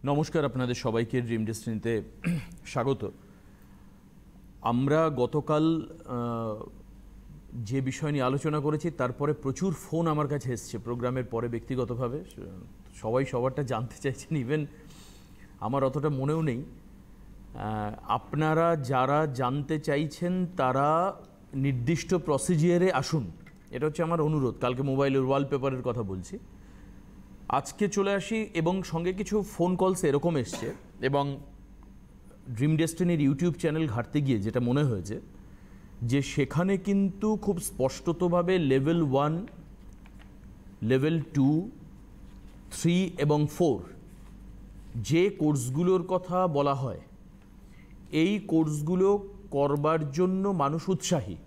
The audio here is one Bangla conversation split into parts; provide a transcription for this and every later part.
নমস্কার, আপনাদের সবাইকে ড্রিম ডেস্টিনিতে স্বাগত। আমরা গতকাল যে বিষয় নিয়ে আলোচনা করেছি তারপরে প্রচুর ফোন আমার কাছে এসছে প্রোগ্রামের পরে ব্যক্তিগতভাবে। সবাই সবারটা জানতে চাইছেন, ইভেন আমার অতটা মনেও নেই। আপনারা যারা জানতে চাইছেন তারা নির্দিষ্ট প্রসিজিয়ারে আসুন, এটা হচ্ছে আমার অনুরোধ। কালকে মোবাইলের ওয়ালপেপারের কথা বলছি, আজকে চলে আসি। এবং সঙ্গে কিছু ফোন কলস এরকম এসছে, এবং ড্রিম ডেস্টিনির ইউটিউব চ্যানেল ঘাঁটতে গিয়ে যেটা মনে হয়েছে যে সেখানে কিন্তু খুব স্পষ্টতভাবে লেভেল 1, লেভেল 2, 3 এবং 4 যে কোর্সগুলোর কথা বলা হয়, এই কোর্সগুলো করবার জন্য মানুষ উৎসাহী।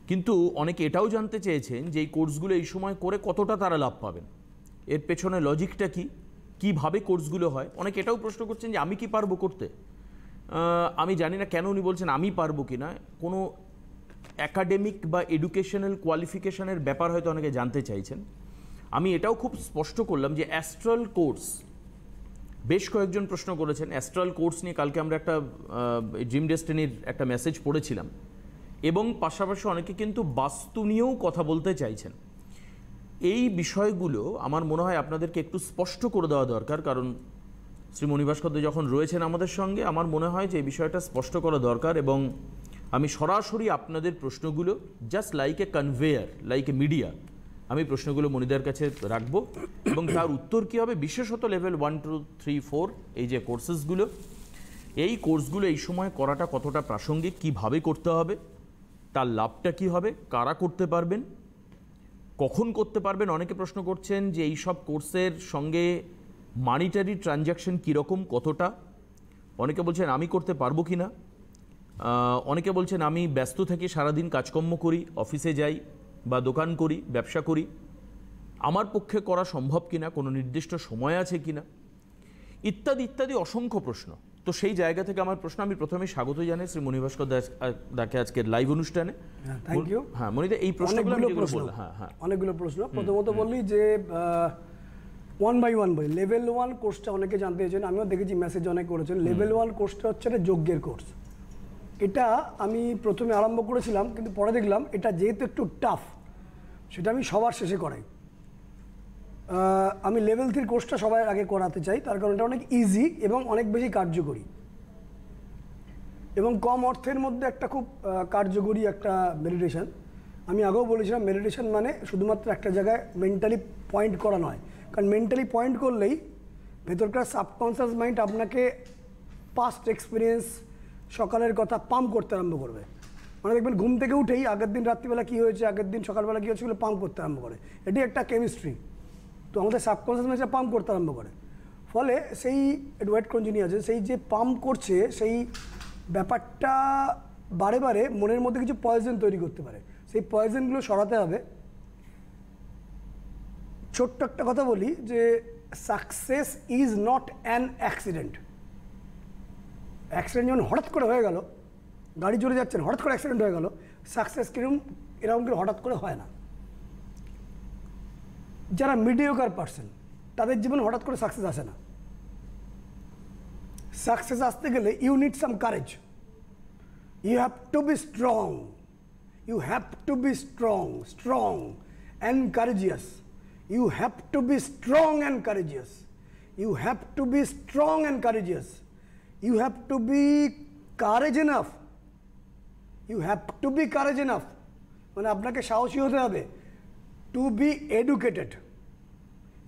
কিন্তু অনেকে এটাও জানতে চেয়েছেন যে এই কোর্সগুলো এই সময় করে কতটা তারা লাভ পাবেন, এর পেছনে লজিকটা কি, কীভাবে কোর্সগুলো হয়। অনেকে এটাও প্রশ্ন করছেন যে আমি কি পারবো করতে। আমি জানি না কেন উনি বলছেন আমি পারবো কি না। কোনো অ্যাকাডেমিক বা এডুকেশনাল কোয়ালিফিকেশনের ব্যাপার হয়তো অনেকে জানতে চাইছেন। আমি এটাও খুব স্পষ্ট করলাম যে অ্যাস্ট্রাল কোর্স, বেশ কয়েকজন প্রশ্ন করেছেন অ্যাস্ট্রাল কোর্স নিয়ে। কালকে আমরা একটা ড্রিম ডেস্টিনির একটা মেসেজ পড়েছিলাম, এবং পাশাপাশি অনেকে কিন্তু বাস্তু নিয়েও কথা বলতে চাইছেন। এই বিষয়গুলো আমার মনে হয় আপনাদেরকে একটু স্পষ্ট করে দেওয়া দরকার, কারণ শ্রী মণি ভাস্কর যখন রয়েছেন আমাদের সঙ্গে, আমার মনে হয় যে এই বিষয়টা স্পষ্ট করা দরকার। এবং আমি সরাসরি আপনাদের প্রশ্নগুলো just like a conveyor, like a media, আমি প্রশ্নগুলো মণিদার কাছে রাখবো, এবং তার উত্তর কী হবে, বিশেষত লেভেল 1, 2, 3, 4 এই যে কোর্সেসগুলো, এই কোর্সগুলো এই সময় করাটা কতটা প্রাসঙ্গিক, কীভাবে করতে হবে, তার লাভটা কী হবে, কারা করতে পারবেন, কখন করতে পারবেন। অনেকে প্রশ্ন করছেন যে এই সব কোর্সের সঙ্গে মানিটারি ট্রানজ্যাকশন কীরকম, কতটা। অনেকে বলছেন আমি করতে পারবো কি না। অনেকে বলছেন আমি ব্যস্ত থাকি, সারাদিন কাজকর্ম করি, অফিসে যাই বা দোকান করি, ব্যবসা করি, আমার পক্ষে করা সম্ভব কিনা, কোনো নির্দিষ্ট সময় আছে কিনা, ইত্যাদি ইত্যাদি অসংখ্য প্রশ্ন। তো সেই জায়গা থেকে আমার প্রশ্ন, আমি প্রথমে স্বাগত জানাই শ্রী মণি ভাস্কর দাকে আজকের লাইভ অনুষ্ঠানে। Thank you. হ্যাঁ মণিদা, এই প্রশ্নগুলো অনেকগুলো প্রশ্ন। প্রথমত বললি যে 1 by 1 বই লেভেল 1 কোর্সটা অনেকে জানতে চেয়েছেন, আমিও দেখেছি মেসেজ অনেক করেছেন। লেভেল 1 কোর্সটা হচ্ছে একটা যজ্ঞের কোর্স। এটা আমি প্রথমে আরম্ভ করেছিলাম, কিন্তু পরে দেখলাম এটা যেহেতু একটু টাফ, সেটা আমি সবার শেষে করাই। আমি লেভেল 3 কোর্সটা সবার আগে করাতে চাই, তার কারণ এটা অনেক ইজি এবং অনেক বেশি কার্যকরী, এবং কম অর্থের মধ্যে একটা খুব কার্যকরী একটা মেডিটেশন। আমি আগেও বলেছিলাম, মেডিটেশন মানে শুধুমাত্র একটা জায়গায় মেন্টালি পয়েন্ট করা নয়, কারণ মেন্টালি পয়েন্ট করলেই ভেতরকার সাবকনসিয়াস মাইন্ড আপনাকে পাস্ট এক্সপিরিয়েন্স, সকালের কথা পাম্প করতে আরম্ভ করবে। মানে দেখবেন ঘুম থেকে উঠেই আগের দিন রাত্রিবেলা কী হয়েছে, আগের দিন সকালবেলা কী হয়েছে, সেগুলো পাম্প করতে আরম্ভ করে। এটি একটা কেমিস্ট্রি। তো আমাদের সাবকনসিয়াস মাইন্ড পাম্প করতে আরম্ভ করে, ফলে সেই ওয়েট করুন যিনি আছে, সেই যে পাম্প করছে, সেই ব্যাপারটা বারে বারে মনের মধ্যে কিছু পয়জন তৈরি করতে পারে। সেই পয়জনগুলো সরাতে হবে। ছোট্ট একটা কথা বলি যে success is not an accident. Accident যেমন হঠাৎ করে হয়ে গেল, গাড়ি চলে যাচ্ছেন, হঠাৎ করে অ্যাক্সিডেন্ট হয়ে গেল, সাকসেস এরকম করে হঠাৎ করে হয় না। যারা মিডিওকার পারসন, তাদের জীবনে হঠাৎ করে সাকসেস আসে না। সাকসেস আসতে গেলে you need some courage, you have to be strong, you have to be strong and courageous, you have to be strong and courageous, you have to be strong and courageous, you have to be courage enough, you have to be courage enough, মানে আপনাকে সাহসী হতে হবে। To be educated,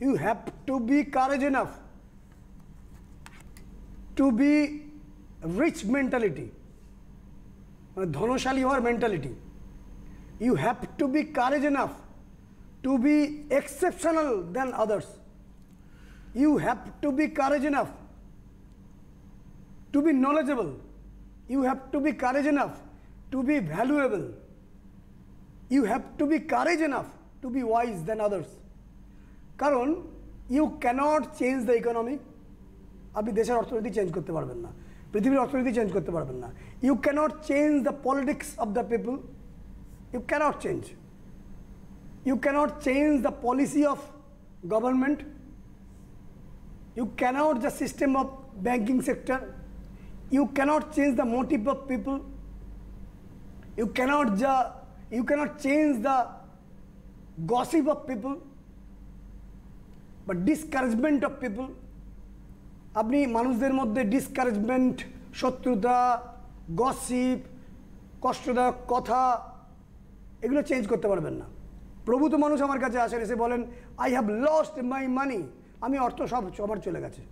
you have to be courage enough to be rich mentality, মানে ধনশালী হওয়ার mentality. you have to be courage enough to be exceptional than others, you have to be courage enough to be knowledgeable, you have to be courage enough to be valuable, you have to be courage enough to be wise than others. কারণ you cannot change the economy, আপনি দেশের অর্থনীতি চেঞ্জ করতে পারবেন না, পৃথিবীর অর্থনীতি চেঞ্জ করতে পারবেন না। You cannot change the politics of the people, you cannot change. You cannot change the policy of government, You cannot the system of banking sector. You cannot change the motive of people. You cannot change the gossip of people. But discouragement of people. আপনি মানুষদের মধ্যে ডিসকারেজমেন্ট, শত্রুতা, গসিপ, কষ্টদায়ক কথা এগুলো চেঞ্জ করতে পারবেন না। প্রভূত মানুষ আমার কাছে আসেন, এসে বলেন আই হ্যাভ লস্ট মাই মানি, আমি অর্থ সব আমার চলে গেছে।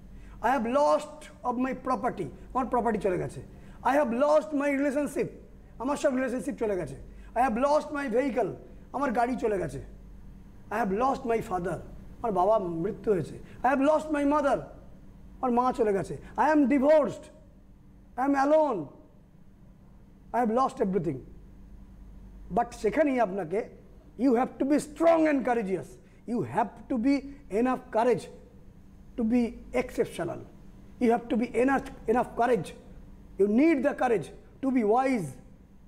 I have lost of my property, আমার প্রপার্টি চলে গেছে। I have lost my relationship, আমার সব রিলেশনশিপ চলে গেছে। I have lost my vehicle, আমার গাড়ি চলে গেছে। I have lost my father, আমার বাবা মৃত্যু হয়েছে। I have lost my mother, আমার মা চলে গেছে। I am divorced, I am alone, I have lost everything. But সেখানেই আপনাকে you have to be strong and courageous, you have to be enough courage to be exceptional, you have to be enough courage, you need the courage to be wise.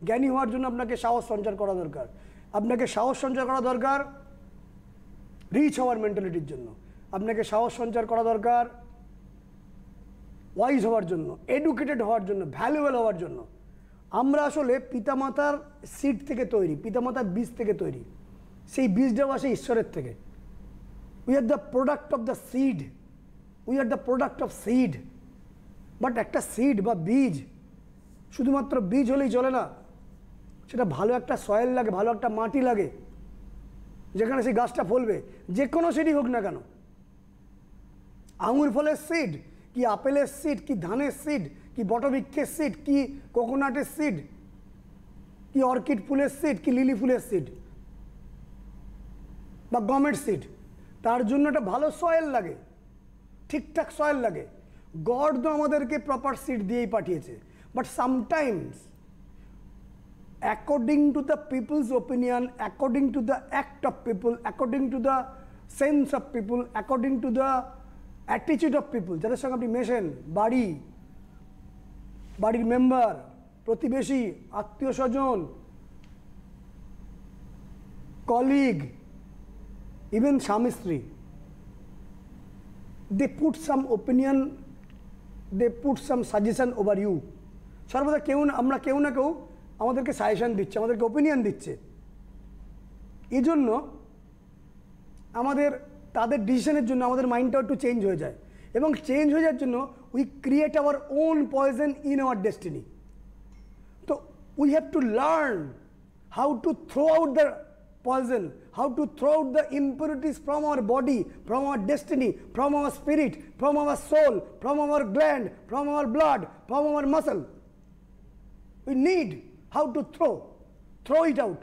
জ্ঞানী হওয়ার জন্য আপনাকে সাহস সঞ্চার করা দরকার, আপনাকে সাহস সঞ্চার করা দরকার রিচ হওয়ার মেন্টালিটির জন্য, আপনাকে সাহস সঞ্চার করা দরকার ওয়াইজ হওয়ার জন্য, এডুকেটেড হওয়ার জন্য, ভ্যালুয়েবল হওয়ার জন্য। আমরা আসলে পিতামাতার সিড থেকে তৈরি, পিতামাতার বীজ থেকে তৈরি, সেই বীজটাও আসে ঈশ্বরের থেকে। We are the product of the seed, we are the product of seed. But একটা সিড বা বীজ শুধুমাত্র বীজ হলেই চলে না, সেটা ভালো একটা সয়েল লাগে, ভালো একটা মাটি লাগে, যেখানে সেই গাছটা ফলবে, যে কোনো সিডই হোক না কেন। আঙুর ফলের সিড কি আপেলের সিড, কি ধানের সিড, কি বটবৃক্ষের সিড, কি কোকোনাটের সিড, কি অর্কিড ফুলের সিড, কি লিলি ফুলের সিড বা গমের সিড, তার জন্য একটা ভালো সয়েল লাগে, ঠিকঠাক সয়েল লাগে। গড তো আমাদেরকে প্রপার সিড দিয়েই পাঠিয়েছে। But sometimes according to the people's opinion, according to the act of people, according to the sense of people, according to the attitude of people, যাদের সঙ্গে আপনি মেশেন, বাড়ির মেম্বার, প্রতিবেশী, আত্মীয় স্বজন, কলিগ, ইভেন স্বামী স্ত্রী, they put some opinion, they put some suggestion over you. সর্বদা আমরা কেউ না কেউ আমাদেরকে সাজেশন দিচ্ছে, আমাদেরকে ওপিনিয়ন দিচ্ছে। এই জন্য আমাদের তাদের ডিসিশনের জন্য আমাদের মাইন্ডটাও একটু চেঞ্জ হয়ে যায়, এবং চেঞ্জ হয়ে যাওয়ার জন্য we create our own poison in our destiny. তো we have to learn how to throw out the poison, how to throw out the impurities from our body, from our destiny, from our spirit, from our soul, from our gland, from our blood, from our muscle. We need how to throw it out.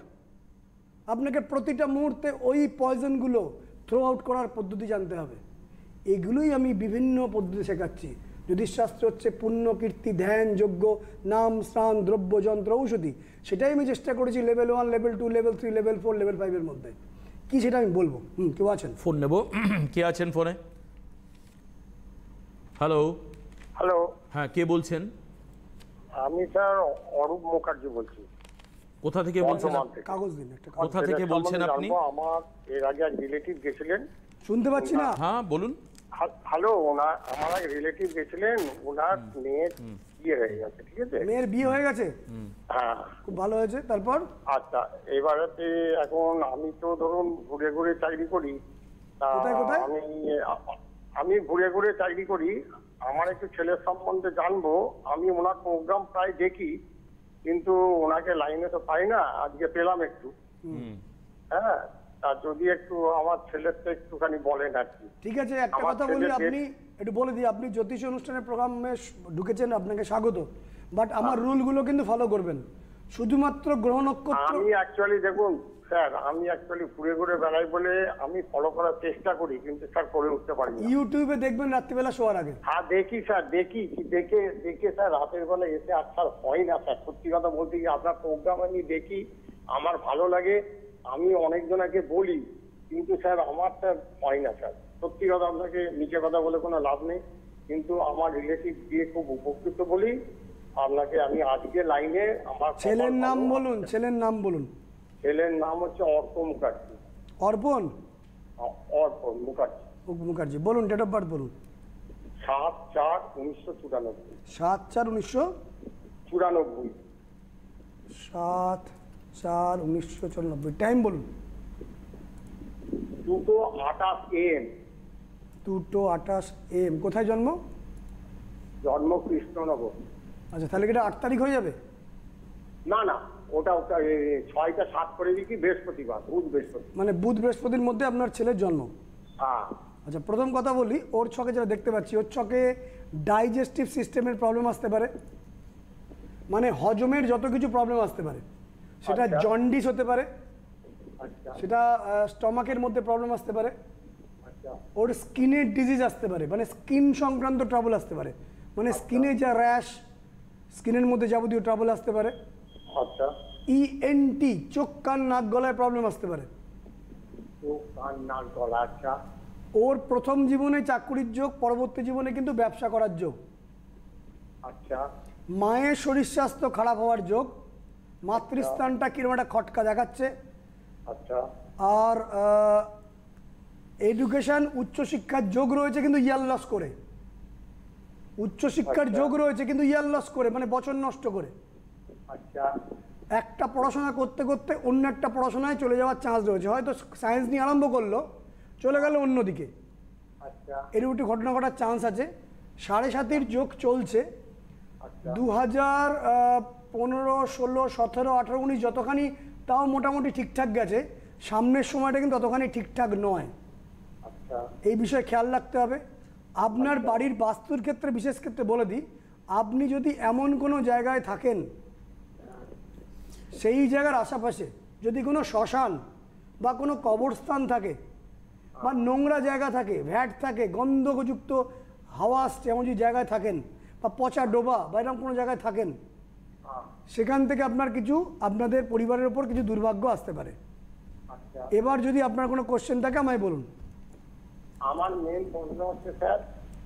আপনাকে প্রতিটা মুহূর্তে ওই পয়জনগুলো থ্রো আউট করার পদ্ধতি জানতে হবে। এগুলোই আমি বিভিন্ন পদ্ধতি শেখাচ্ছি। জ্যোতিষশাস্ত্র হচ্ছে পুণ্য, কীর্তি, ধ্যান, যজ্ঞ, নাম, স্নান, দ্রব্য, যন্ত্র, ঔষধি। সেটাই আমি চেষ্টা করেছি level 1, level 2, level 3, level 4, level 5 এর মধ্যে। কি সেটা আমি বলবো। কেউ আছেন? ফোন নেব। কে আছেন ফোনে? হ্যালো। হ্যালো, হ্যাঁ, কে বলছেন? আমি স্যার অরূপ মুখার্জি বলছি। কোথা থেকে বলছেন? কাগজ দিন একটা। কোথা থেকে বলছেন আপনি? আমার এর আগে এক রিলেটিভ গেছিলেন। শুনতে পাচ্ছি না। হ্যাঁ বলুন। হ্যালো, আমার এক রিলেটিভ গেছিলেন, ওনার মেয়ের বিয়ে হয়ে গেছে। ঠিক আছে, মেয়ের বিয়ে হয়ে গেছে? হ্যাঁ, খুব ভালো হয়েছে। তারপর? আচ্ছা, এবারে এখন আমি তো ধরুন ঘুরে ঘুরে চাকরি করি। কোথায় কোথায়? আমি ঘুরে ঘুরে চাকরি করি। আমার একটু ছেলের সম্বন্ধে জানবো। আমি ওনার প্রোগ্রাম প্রায় দেখি, কিন্তু ওনাকে লাইনে তো পাই না। আজকে পেলাম একটু। হ্যাঁ, তা যদি একটু আমার ছেলেরটা একটুখানি বলেন আর কি। ঠিক আছে, একটা কথা বলি, আপনি একটু বলে দিই। আপনি জ্যোতিষ অনুষ্ঠানের প্রোগ্রামে ঢুকেছেন, আপনাকে স্বাগত। বাট আমার রুলগুলো কিন্তু ফলো করবেন। শুধুমাত্র গ্রহ নক্ষত্র। আমি অ্যাকচুয়ালি দেখুন স্যার, আমি অ্যাকচুয়ালি ঘুরে ঘুরে বেড়াই বলে আমি ফলো করার চেষ্টা করি, কিন্তু স্যার করে উঠতে পারি না। ইউটিউবে দেখবেন রাত্রিবেলা শোয়ার আগে। হ্যাঁ দেখি স্যার, দেখে স্যার রাতের বেলা এসে আর স্যার হয় না স্যার। সত্যি কথা বলতে কি, আপনার প্রোগ্রাম আমি দেখি, আমার ভালো লাগে, আমি অনেকজনকে বলি, কিন্তু স্যার আমার স্যার হয় না স্যার। সত্যি কথা, আপনাকে নিচে কথা বলে কোনো লাভ নেই, কিন্তু আমার রিলেটিভ দিয়ে খুব উপকৃত বলি আপনাকে। আমি আজকে লাইনে আমার ছেলের নাম বলুন, ছেলের নাম বলুন। ছেলের নাম হচ্ছে অর্ক মুখার্জি। অর্পণ? অর্পণ মুখার্জি। মুখার্জি, বলুন, ডেট অফ বার্থ বলুন। 7/4/1994। 7/4/1994। 7/4/1994। টাইম বলুন। 2:28 AM। 2:28 AM। কোথায় জন্ম? জন্ম কৃষ্ণনগর। আচ্ছা, তাহলে কি এটা 8 তারিখ হয়ে যাবে? না না, ওটা 6টা 7 করে দিচ্ছি, বৃহস্পতিবার, বুধ বৃহস্পতি। মানে বুধ বৃহস্পতির মধ্যে আপনার ছেলের জন্ম। হ্যাঁ। আচ্ছা, প্রথম কথা বলি, ওর ছকে যেটা দেখতে পাচ্ছি, ওর ছকে ডাইজেস্টিভ সিস্টেমের প্রবলেম আসতে পারে, মানে হজমের যত কিছু প্রবলেম আসতে পারে, সেটা আচ্ছা। জন্ডিস হতে পারে, আচ্ছা সেটা স্টমাকের মধ্যে প্রবলেম আসতে পারে, আচ্ছা ওর স্কিনের ডিজিজ আসতে পারে, মানে স্কিন সংক্রান্ত ট্রাবল আসতে পারে, মানে স্কিনে যা র্যাশ, স্কিনের মধ্যে যাবতীয় ট্রাবল আসতে পারে। আচ্ছা। ইএনটি, চোখ কান নাক গলায় প্রবলেম আসতে পারে। চোখ কান নাক গলা। আচ্ছা ওর প্রথম জীবনে চাকুরির যোগ, পরবর্তী জীবনে কিন্তু ব্যবসা করার যোগ। আচ্ছা মায়ের শরীর স্বাস্থ্য খারাপ হওয়ার যোগ, মাতৃস্থানটা কিরকম একটা খটকা দেখাচ্ছে। আচ্ছা আর এডুকেশন, উচ্চশিক্ষার যোগ রয়েছে কিন্তু ইয়ার লস করে, উচ্চশিক্ষার আচ্ছা। যোগ রয়েছে কিন্তু ইয়ার লস করে, মানে বছর নষ্ট করে। আচ্ছা একটা পড়াশোনা করতে করতে অন্য একটা পড়াশোনায় চলে যাওয়ার চান্স রয়েছে, হয়তো সায়েন্স নিয়ে আরম্ভ করলো, চলে গেল অন্যদিকে, আচ্ছা এরকম একটি ঘটনা ঘটার চান্স আছে। 7.5 যোগ চলছে। আচ্ছা 2015, 16, 17, 18, 19 যতখানি তাও মোটামুটি ঠিকঠাক গেছে, সামনের সময়টা কিন্তু ততখানি ঠিকঠাক নয়। আচ্ছা এই বিষয়ে খেয়াল রাখতে হবে। আপনার বাড়ির বাস্তুর ক্ষেত্রে, বিশেষ ক্ষেত্রে বলে দিই, আপনি যদি এমন কোনো জায়গায় থাকেন, সেই জায়গার আশেপাশে যদি কোনো শ্মশান বা কোনো কবরস্থান থাকে, বা নোংরা জায়গা থাকে, ভ্যাট থাকে, গন্ধযুক্ত হাওয়া আসছে এমন যদি জায়গায় থাকেন, বা পচা ডোবা বা এরকম কোনো জায়গায় থাকেন, সেখান থেকে আপনার কিছু, আপনাদের পরিবারের ওপর কিছু দুর্ভাগ্য আসতে পারে। আচ্ছা। এবার যদি আপনার কোনো কোশ্চেন থাকে আমায় বলুন। আমার মেন প্রশ্ন হচ্ছে স্যার,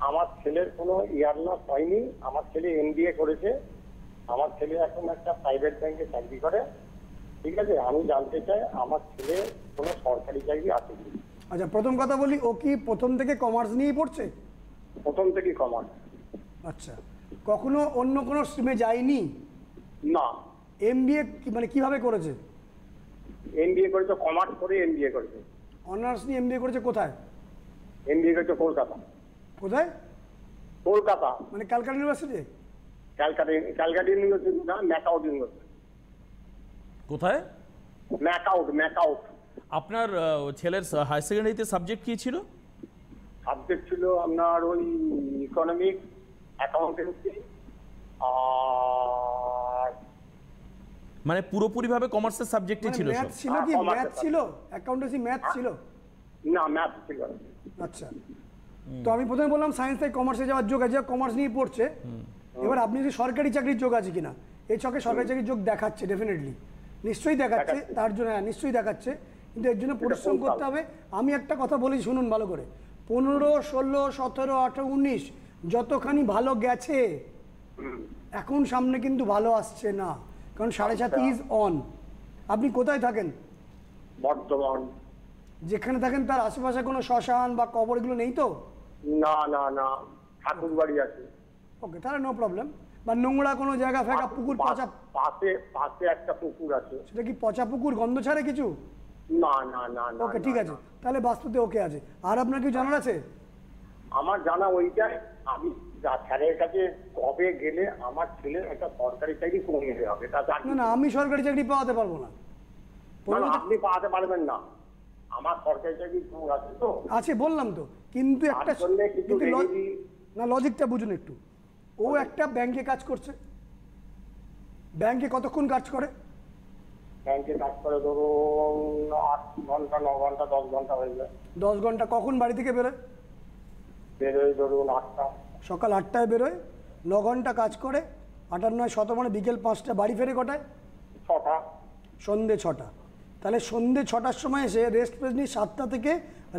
আমার ছেলের কোনো ইয়ার লস হয়নি, আমার ছেলে MBA করেছে, আমার ছেলে এখন একটা প্রাইভেট ব্যাংকে চাকরি করে, ঠিক আছে? আমি জানতে চাই আমার ছেলে কোনো সরকারি চাকরি আছে কি? আচ্ছা, প্রথম কথা বলি, ও কি প্রথম থেকে কমার্স নিয়েই পড়ছে? প্রথম থেকেই কমার্স। আচ্ছা, কখনো অন্য কোনো স্ট্রিমে যায়নি? না। MBA মানে কিভাবে করেছে? MBA করেছে, কমার্স করে MBA করেছে। অনার্স নিয়ে MBA করেছে কোথায়? MBA করেছে কলকাতা। কোথায়? কলকাতা। মানে ক্যালকাটা ইউনিভার্সিটি? ক্যালকাটা ইউনিভার্সিটি না, ম্যাকআউট ইউনিভার্সিটি। কোথায়? ম্যাকআউট। আপনার ছেলের হায়ার সেকেন্ডারিতে সাবজেক্ট কি ছিল? সাবজেক্ট ছিল আপনার ওই ইকোনমিক্স, অ্যাকাউন্টেন্সি, আর মানে পুরোপুরিভাবে কমার্সের সাবজেক্টই ছিল ম্যাথ সব? ছিল কি? commerce ম্যাথ ছিল? অ্যাকাউন্টেন্সি ম্যাথ ছিল? না, ম্যাথ ছিল না। আচ্ছা, তো আমি প্রথমে বললাম সায়েন্স থেকে কমার্সে যাওয়ার যোগ আছে, কমার্স নিয়ে পড়ছে। এবার আপনি যদি সরকারি চাকরির যোগ আছে কিনা, এই ছকে সরকারি চাকরির যোগ দেখাচ্ছে, ডেফিনেটলি নিশ্চয়ই দেখাচ্ছে, তার জন্য হ্যাঁ নিশ্চয়ই দেখাচ্ছে, কিন্তু এর জন্য পরিশ্রম করতে হবে। আমি একটা কথা বলি, শুনুন ভালো করে, 15, 16, 17, 18, 19 যতখানি ভালো গেছে, এখন সামনে কিন্তু ভালো আসছে না, কারণ 7.5 ইজ অন। আপনি কোথায় থাকেন? বর্ধমান। যেখানে থাকেন তার আশেপাশে কোনো শ্মশান বা কবর এগুলো নেই তো? না না না, ঠাকুর বাড়ি আছে। ওকে, তাহলে নো প্রবলেম। বা নোংরা কোনো জায়গা ফেকা, পুকুর পচা? পাশে একটা পুকুর আছে। সেটা কি পচা পুকুর, গন্ধ ছাড়ে কিছু? না না না না। ওকে, ঠিক আছে, তাহলে বাস্তুতে ওকে আছে। আর আপনার কি জানার আছে? আমার জানা ওইটাই, আমি স্যারের কাছে কবে গেলে আমার ছেলে একটা সরকারি চাকরি করে নিতে হবে। না না, আমি সরকারি চাকরি পাওয়াতে পারবো না। আপনি পাওয়াতে পারবেন না, আমার সরকারি চাকরি আছে তো। আছে বললাম তো, কিন্তু একটা কিন্তু না, লজিকটা বুঝুন একটু। ও একটা ব্যাংকে কাজ করছে, ব্যাংকে কতক্ষণ কাজ করে? ব্যাংকে কাজ করে ধরুন 8 ঘন্টা, 9 ঘন্টা, 10 ঘন্টা হয়ে যায়। 10 ঘন্টা। কখন বাড়ি থেকে বেরোয়? বেরোয় ধরুন 8টা। সকাল 8টায় বেরোয়, 9 ঘন্টা কাজ করে, 8 আর 9 17, মানে বিকেল 5টা। বাড়ি ফেরে কটায়? 6টা। সন্ধে 6টা। তাহলে সন্ধে 6টার সময় এসে রেস্ট ফেস্ট নিয়ে 7টা থেকে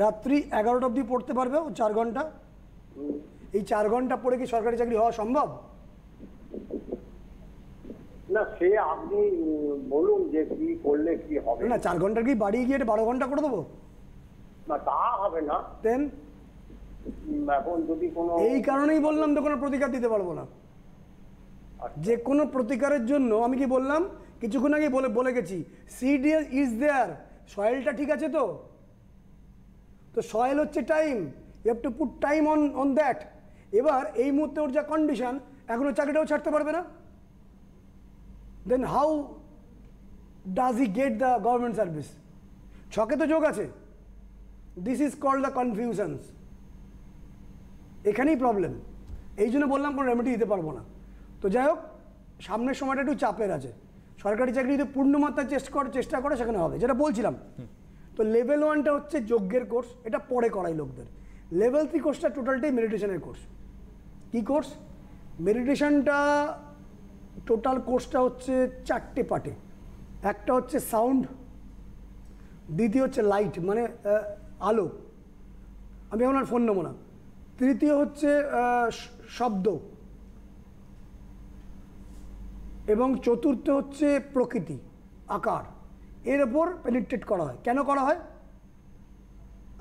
রাত্রি 11টা অবধি পড়তে পারবে ও 4 ঘন্টা। এই 4 ঘন্টা পড়ে কি সরকারি চাকরি হওয়া সম্ভব? না, সে আপনি বলুন যে কি করলে কি হবে। না, 4 ঘন্টার কি বাড়ি গিয়ে 12 ঘন্টা করে দেবো? না, তা হবে না। দেন এখন যদি কোনো এই কারণেই বললাম তো কোনো প্রতিকার দিতে পারবো না। যে কোনো প্রতিকারের জন্য আমি কি বললাম কিছুক্ষণ আগে বলে গেছি, সিড ইজ দেয়ার, সয়েলটা ঠিক আছে তো? তো সয়েল হচ্ছে time, you have to put time on that. এবার এই মুহূর্তে ওর যা কন্ডিশন, এখনো চাকরিটাও ছাড়তে পারবে না, then how does he get the government service? ছকে তো যোগ আছে। This is called the confusions. এখানেই প্রবলেম। এই জন্য বললাম কোনো রেমেডি দিতে পারবো না। তো যাই হোক, সামনের সময়টা একটু চাপের আছে। সরকারি চাকরি যদি পূর্ণমাত্রায় চেষ্টা করে সেখানে হবে, যেটা বলছিলাম। তো লেভেল 1টা হচ্ছে যজ্ঞের কোর্স, এটা পরে করাই লোকদের। লেভেল 3 কোর্সটা টোটালটাই মেডিটেশনের কোর্স। কী কোর্স? মেডিটেশনটা টোটাল কোর্সটা হচ্ছে 4টে পার্টে। একটা হচ্ছে সাউন্ড, দ্বিতীয় হচ্ছে লাইট মানে আলো, আমি এখন আর ফোন নেবো না। তৃতীয় হচ্ছে শব্দ, এবং চতুর্থ হচ্ছে প্রকৃতি, আকার। এর ওপর পেনিট্রেট করা হয়। কেন করা হয়?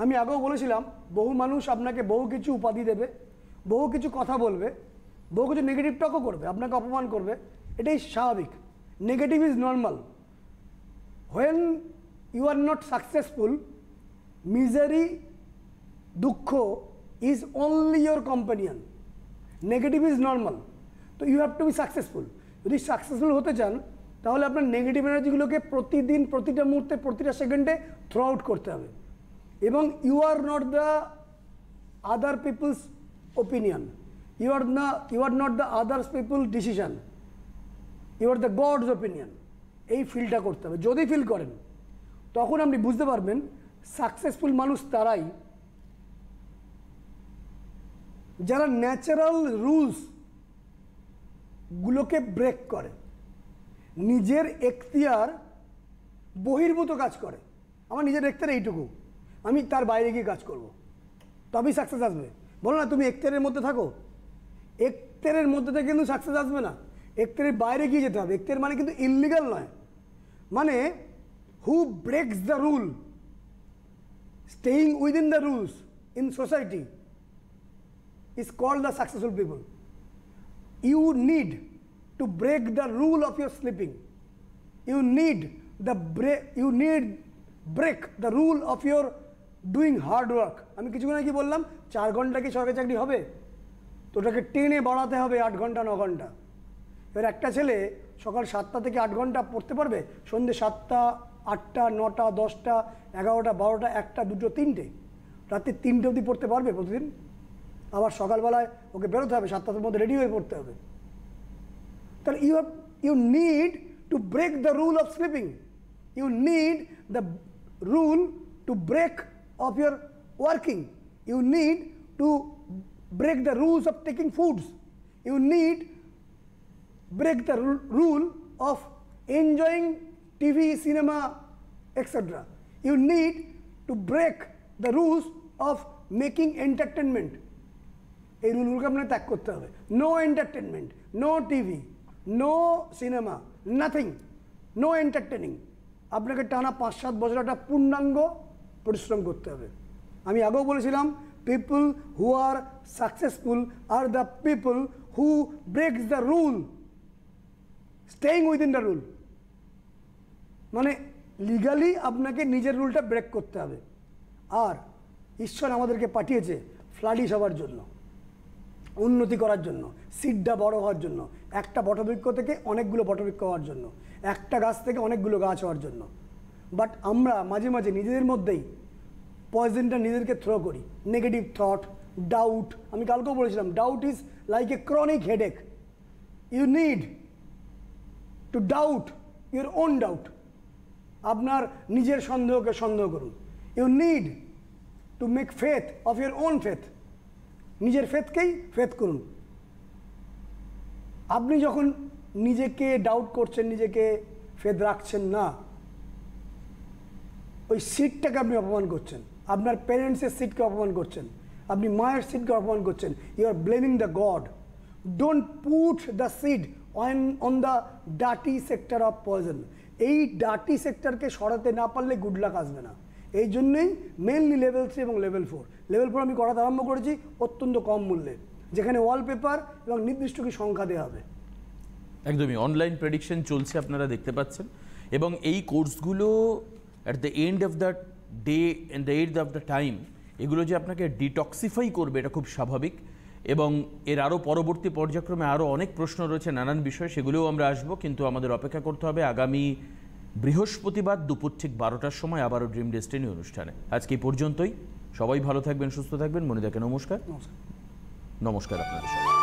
আমি আগেও বলেছিলাম, বহু মানুষ আপনাকে বহু কিছু উপাধি দেবে, বহু কিছু কথা বলবে, বহু কিছু নেগেটিভ টকও করবে, আপনাকে অপমান করবে। এটাই স্বাভাবিক। Negative is normal. When you are not successful, misery, দুঃখ is only your companion. Negative is normal. তো you have to be successful. যদি সাকসেসফুল হতে চান তাহলে আপনার নেগেটিভ এনার্জিগুলোকে প্রতিদিন, প্রতিটা মুহূর্তে, প্রতিটা সেকেন্ডে থ্রো আউট করতে হবে। এবং you are not the other peoples opinion, you are not the others people decision, you are the gods opinion. এই ফিলটা করতে হবে। যদি ফিল করেন তখন আপনি বুঝতে পারবেন সাকসেসফুল মানুষ তারাই যারা ন্যাচারাল রুলস গুলোকে ব্রেক করে, নিজের এখতিয়ার বহির্ভূত কাজ করে। আমার নিজের এখতিয়ার এইটুকু, আমি তার বাইরে গিয়ে কাজ করব, তবেই সাকসেস আসবে। বলো না তুমি এখতিয়ারের মধ্যে থাকো, এখতিয়ারের মধ্যে থেকে কিন্তু সাকসেস আসবে না, এখতিয়ারের বাইরে গিয়ে যেতে হবে। এখতিয়ার মানে কিন্তু ইললিগাল নয়, মানে who breaks the rule, staying within the rules in society is called the successful people. You need to break the rule of your sleeping. You need break the rule of your doing hard work. আমি কিছুক্ষণ আগে বললাম 4 ঘন্টা কি সরকারি চাকরি হবে? তো ওটাকে টেনে বাড়াতে হবে 8 ঘন্টা 9 ঘন্টা। এবার একটা ছেলে সকাল 7টা থেকে 8 ঘন্টা পড়তে পারবে, সন্ধ্যে 7টা 8টা 9টা 10টা 11টা 12টা 1টা 2টো 3টে, রাতে 3টে অবধি পড়তে পারবে প্রতিদিন? আবার সকালবেলায় ওকে বেরোতে হবে, 7টার মধ্যে রেডি হয়ে পড়তে হবে। তাহলে you need to break the rule of sleeping, you need the rule to break of your working, you need to break the rules of taking foods, you need break the rule of enjoying TV, cinema, etc. You need to break the rules of making entertainment. এই রুলগুলোকে আপনাকে ত্যাগ করতে হবে। No entertainment, no TV, no cinema, nothing, no entertaining. আপনাকে টানা 5-7 বছর একটা পূর্ণাঙ্গ পরিশ্রম করতে হবে। আমি আগেও বলেছিলাম, people who are successful are the people who breaks the rule, staying within the rule. মানে লিগালি আপনাকে নিজের রুলটা ব্রেক করতে হবে। আর ঈশ্বর আমাদেরকে পাঠিয়েছে ফ্লারিশ হওয়ার জন্য, উন্নতি করার জন্য, সিডটা বড় হওয়ার জন্য, একটা বটবৃক্ষ থেকে অনেকগুলো বটবৃক্ষ হওয়ার জন্য, একটা গাছ থেকে অনেকগুলো গাছ হওয়ার জন্য। বাট আমরা মাঝে মাঝে নিজেদের মধ্যেই পয়জনটা নিজেদেরকে থ্রো করি। নেগেটিভ থট, ডাউট, আমি কালকেও বলেছিলাম, doubt is like a chronic headache. You need to doubt your own doubt. আপনার নিজের সন্দেহকে সন্দেহ করুন। You need to make faith of your own faith. নিজের ফেথকেই ফেথ করুন। আপনি যখন নিজেকে ডাউট করছেন, নিজেকে ফেথ রাখছেন না, ওই সিটটাকে আপনি অপমান করছেন, আপনার প্যারেন্টসের সিটকে অপমান করছেন, আপনি মায়ের সিটকে অপমান করছেন। You are blaming the god. Don't put the seed on the dirty sector of poison. এই ডার্টি সেক্টরকে সরাতে না পারলে গুড লাক আসবে না। এই জন্যই মেনলি লেভেল 3 এবং লেভেল 4 লেভেল 4 আমি করাতে আরম্ভ করেছি অত্যন্ত কম মূল্যে, যেখানে ওয়ালপেপার এবং নির্দিষ্ট কি সংখ্যা দেওয়া হবে। একদমই অনলাইন প্রেডিকশন চলছে, আপনারা দেখতে পাচ্ছেন। এবং এই কোর্সগুলো at the end of the day and the end of the time এগুলো যে আপনাকে ডিটক্সিফাই করবে এটা খুব স্বাভাবিক। এবং এর আরও পরবর্তী পর্যায়ক্রমে আরও অনেক প্রশ্ন রয়েছে নানান বিষয়, সেগুলোও আমরা আসবো, কিন্তু আমাদের অপেক্ষা করতে হবে আগামী বৃহস্পতিবার দুপুর ঠিক 12টার সময় আবারও ড্রিম ডেস্টিনি অনুষ্ঠানে। আজকে এই পর্যন্তই। সবাই ভালো থাকবেন, সুস্থ থাকবেন, মনে থাকে নমস্কার। নমস্কার। নমস্কার আপনাদের সবাই।